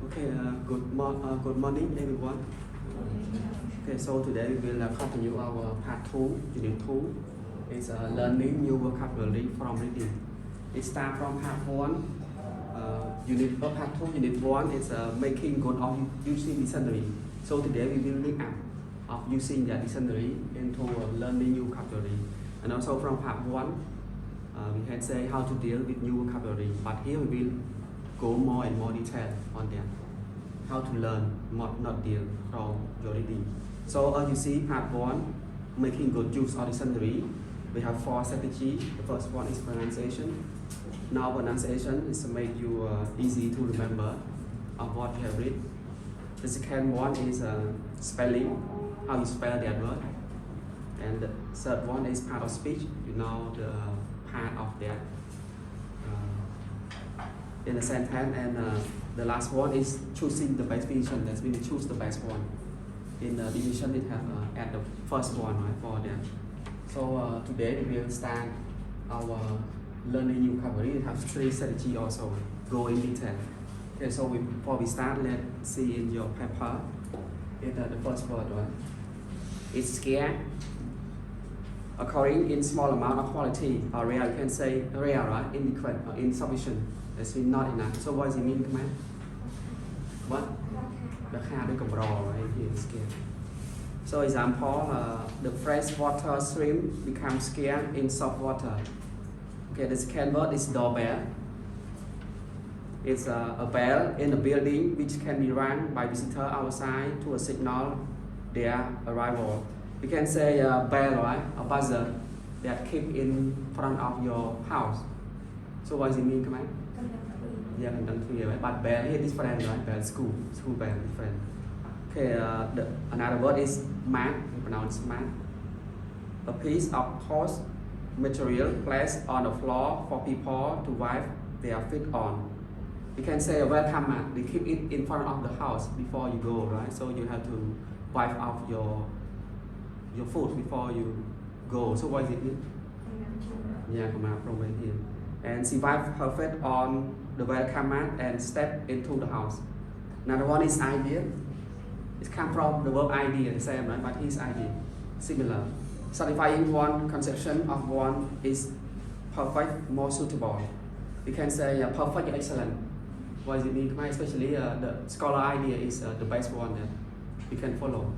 Okay, good morning everyone. Okay, so today we will continue our part 2, unit 2. It's learning new vocabulary from reading. It starts from part 1. Part 2, unit 1 is making good of using dictionary. So today we will look at of using the dictionary into learning new vocabulary. And also from part 1, we can say how to deal with new vocabulary. But here we will go more and more detail on that. How to learn, not deal from your reading. So you see part 1, making good use of dictionary. We have 4 strategies. The first one is pronunciation. Now pronunciation is to make you easy to remember of what you have read. The second one is spelling, how you spell that word. And the third one is part of speech. You know the part of that in a sentence. And the last one is choosing the best division. That's when we choose the best one. In the division, it have at the first one, right, for that. So today we will start our learning new vocabulary. We have 3 strategies also. Go in detail. Okay, so before we start, let's see in your paper. It's the first word, right? It's scared. Occurring in small amount of quality or rare, you can say rare, right? Inadequate or insufficient. That's mean not enough. So what does it mean, command? What? The right here is scared. So example, the fresh water stream becomes scarce in soft water. Okay, the second word is doorbell. It's a bell in a building which can be rung by visitor outside to signal their arrival. You can say a bell, right? A buzzer that keep in front of your house. So what does it mean, command? Yeah, right? But bell here is different, right? Bell school bell different. Okay, another word is mat. We pronounce mat. A piece of coarse material placed on the floor for people to wipe their feet on. You can say a welcome mat. They keep it in front of the house before you go, right? So you have to wipe off your foot before you go. So what is it mean? Yeah, come out from right here. And she wiped her feet on the welcome mat and step into the house. Another one is idea. It comes from the verb idea, the same, right? But his idea, similar. Satisfying one conception of one is perfect, more suitable. You can say perfect, excellent. What does it mean? Especially the scholar idea is the best one that you can follow.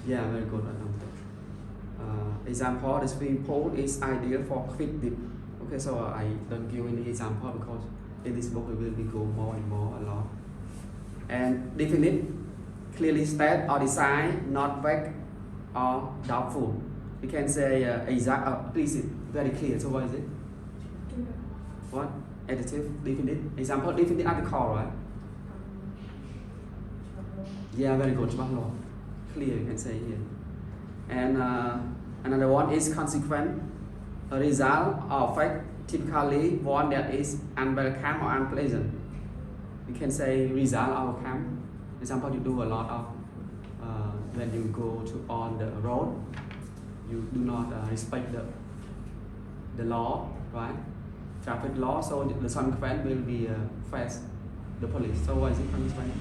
Yeah, very good. Example, the swimming pool is ideal for quick dip. Okay, so I don't give any example because in this book we will go more and more a lot. And definite, clearly state or design, not vague or doubtful. You can say exact or explicit, very clear. So what is it? What? Adjective, definite. Example, definite article, right? Yeah, very good. Clear, you can say here. And another one is consequent. A result or fact, typically one that is unwelcome or unpleasant. You can say result or outcome. Example, you do a lot of when you go on the road, you do not respect the law, right? Traffic law. So the consequence will be face the police. So what is it consequence?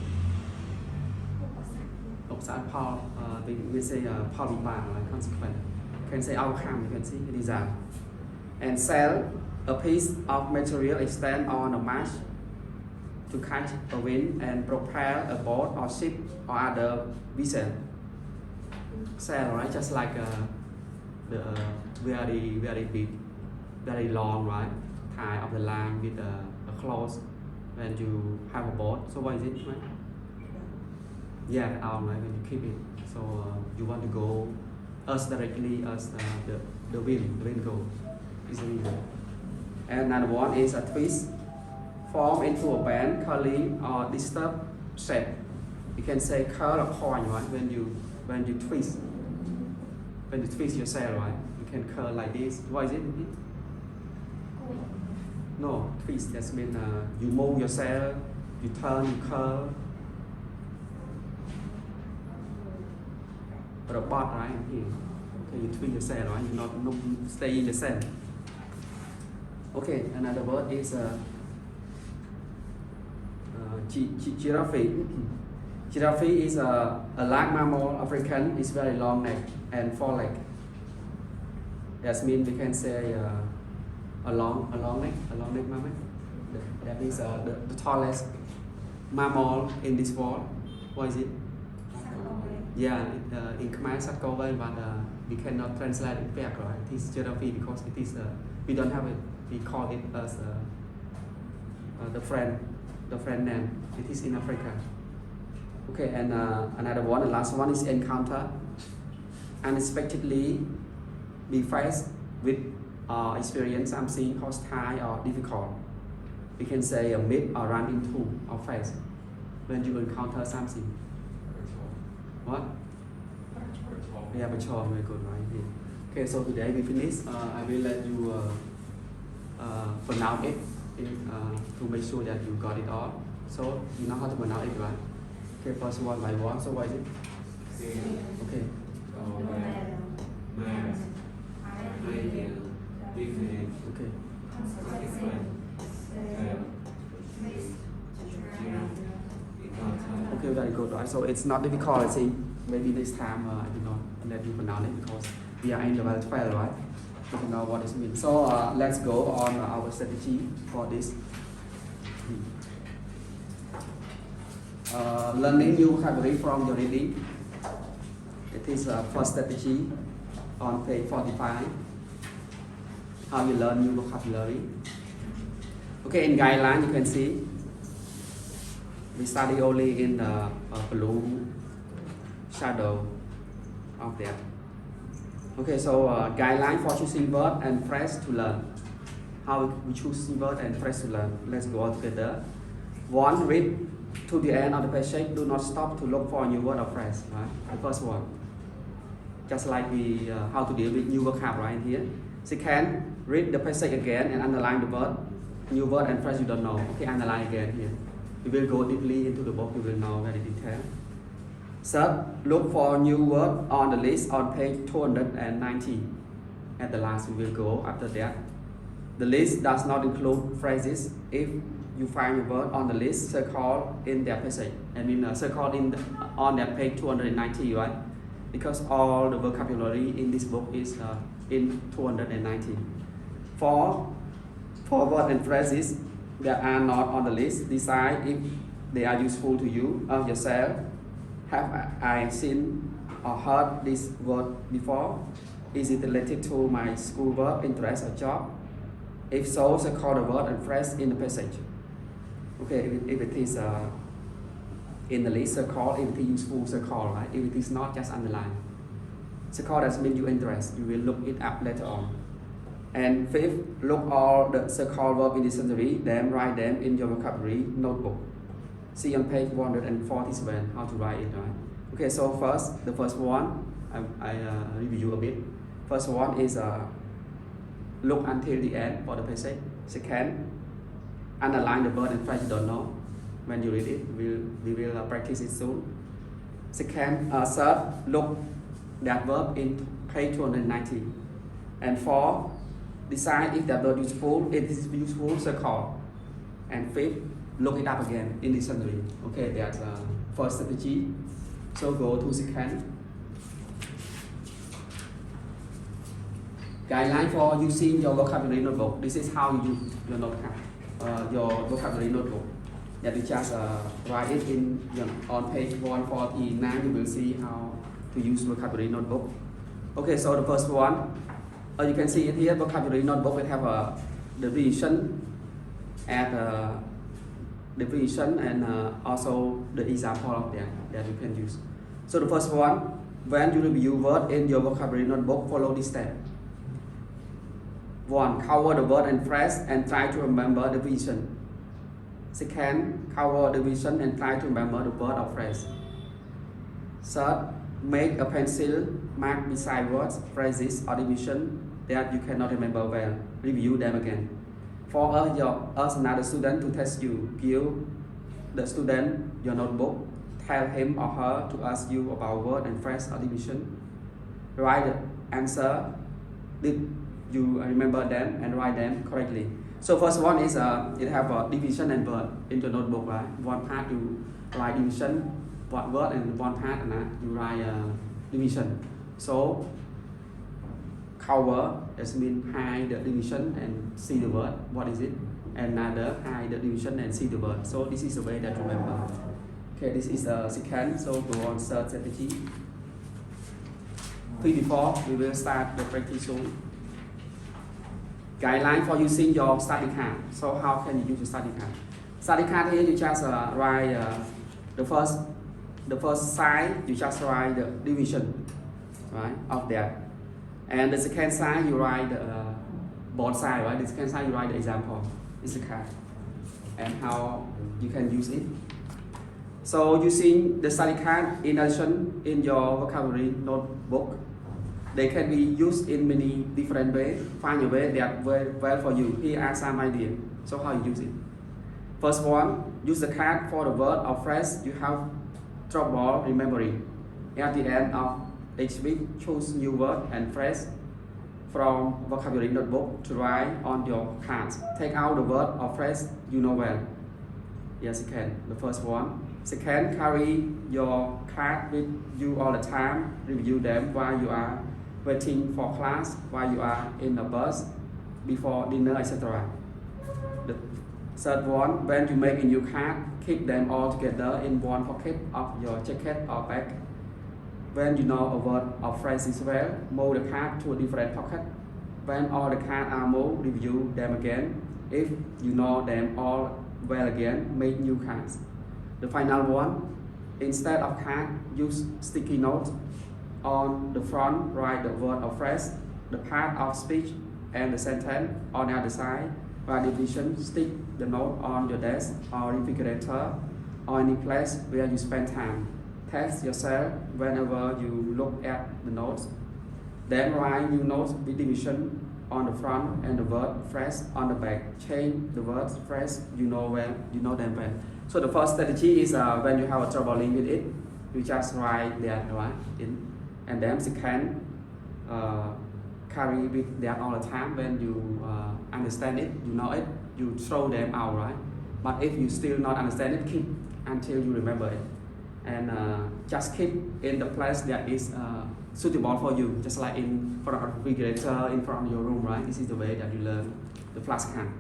We say consequence. You can say outcome, you can see result. And sell a piece of material extend on a mast to catch a wind and propel a boat or ship or other vessel. Sail, right? Just like the very big, very long, right? Tie of the line with a cloth when you have a boat. So what is it, right? Yeah, the arm, right? When you keep it. So you want to go as directly as the wind goes. Is the reason. And another one is a twist. Form into a band, curling or disturbed shape. You can say curl or coin, right? When you twist yourself, right? You can curl like this. What is it? No, twist. That means you move yourself, you turn, you curl. Robot, right? Here. Okay, you twist yourself, right? You not stay in the same. Okay, another word is Giraffe. Giraffe is a large mammal, African, is very long neck and four leg. That means we can say a long neck mammal. That is the tallest mammal in this world. What is it? Yeah, in Khmer Sakove, but we cannot translate it back, right? It is giraffe because it is we don't have it. We call it as the friend name. It is in Africa. Okay, and another one, the last one is encounter. Unexpectedly, be faced with experience something hostile or difficult. We can say a meet or run into or face when you encounter something. What? Yeah, patrol, very good, right? Okay, so today we finish. I will let you pronounce it to make sure that you got it all. So you know how to pronounce it, right? Okay, first one by one. So what is it? Okay. Okay, very good, right? So it's not difficult, I think. Maybe next time I will not let you pronounce it because we are in the level 12, right? We don't know what it means. So let's go on our strategy for this. Learning new vocabulary from your reading. It is first strategy on page 45. How you learn new vocabulary. Okay, in guideline you can see we study only in the blue shadow of that. Okay, so guideline for choosing word and phrase to learn. How we choose word and phrase to learn. Let's go all together. One, read to the end of the passage. Do not stop to look for a new word or phrase. Right? The first one. Just like we how to deal with new vocab right here. Second, read the passage again and underline the word, new word and phrase you don't know. Okay, underline again here. We will go deeply into the book. You will know very detailed. Third, look for new word on the list on page 290. At the last, we will go after that. The list does not include phrases. If you find a word on the list, circle in their passage. I mean, circle on that page 290, right? Because all the vocabulary in this book is in 290. For words and phrases that are not on the list, decide if they are useful to you or yourself. Have I seen or heard this word before? Is it related to my schoolwork, interest, or job? If so, circle the word and phrase in the passage. Okay, if it is in the list, circle. If it is useful, circle, right? If it is not, just underline. Circle that means you interest. You will look it up later on. And fifth, look all the circle verb in the dictionary, then write them in your vocabulary notebook. See on page 147 how to write it, right? Okay, so the first one, I review a bit. First one is look until the end for the passage. Second, underline the word and phrase you don't know. When you read it, we will practice it soon. Second, third, look that verb in page 290. And fourth, decide if that word is useful. It is useful, circle. And fifth, look it up again in the dictionary. Okay, that's first strategy. So go to second. Guideline for using your vocabulary notebook. This is how you use your vocabulary notebook. That you just write it in on page 149. You will see how to use vocabulary notebook. Okay, so the first one, you can see it here. Vocabulary notebook will have a definition and definition and also the example of that you can use. So the first one, when you review word in your vocabulary notebook, follow this step. 1. Cover the word and phrase and try to remember the definition. Second, cover the definition and try to remember the word or phrase. Third, make a pencil mark beside words, phrases or definition that you cannot remember well. Review them again. For us another student to test you, give the student your notebook. Tell him or her to ask you about word and phrase or definition. Write the answer. Did you remember them and write them correctly? So first one is it have a division and word in the notebook, right? One part you write division, one word, and one part you write division. So cover is mean hide the division and see the word. What is it? Another hide the division and see the word. So this is the way that remember. Okay, this is the second. So go on third strategy. Before we will start the practice soon. Guideline for using your study card. So how can you use the study card? Study card here you just write the first side you just write the division, right, of that, and the second side you write both sides, right? The second side you write the example. It's a card, and how you can use it. So using the study card in addition in your vocabulary notebook, they can be used in many different ways. Find a way that works well for you. Here are some ideas. So how you use it. First one, use the card for the word or phrase you have trouble remembering. At the end of each week, choose new word and phrase from vocabulary notebook to write on your cards. Take out the word or phrase you know well. Yes, you can. The first one. Second, carry your card with you all the time. Review them while you are waiting for class, while you are in the bus, before dinner, etc. The third one, when you make a new card, keep them all together in one pocket of your jacket or bag. When you know a word or phrase is well, move the card to a different pocket. When all the cards are moved, review them again. If you know them all well again, make new cards. The final one, instead of card, use sticky notes. On the front, write the word or phrase, the part of speech, and the sentence. On the other side, write division, stick the note on your desk or refrigerator or any place where you spend time. Test yourself whenever you look at the notes. Then write new notes with division on the front and the word phrase on the back. Change the words phrase you know them well. So the first strategy is when you have a troubling with it, you just write that right in. And then second, carry with that all the time. When you understand it, you know it, you throw them out, right? But if you still not understand it, keep until you remember it. And just keep in the place that is suitable for you, just like in front of the refrigerator, in front of your room, right? This is the way that you learn the flashcard.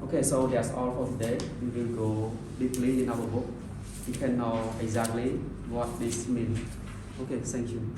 Okay, so that's all for today. We will go deeply in our book. You can know exactly what this means. Okay, thank you.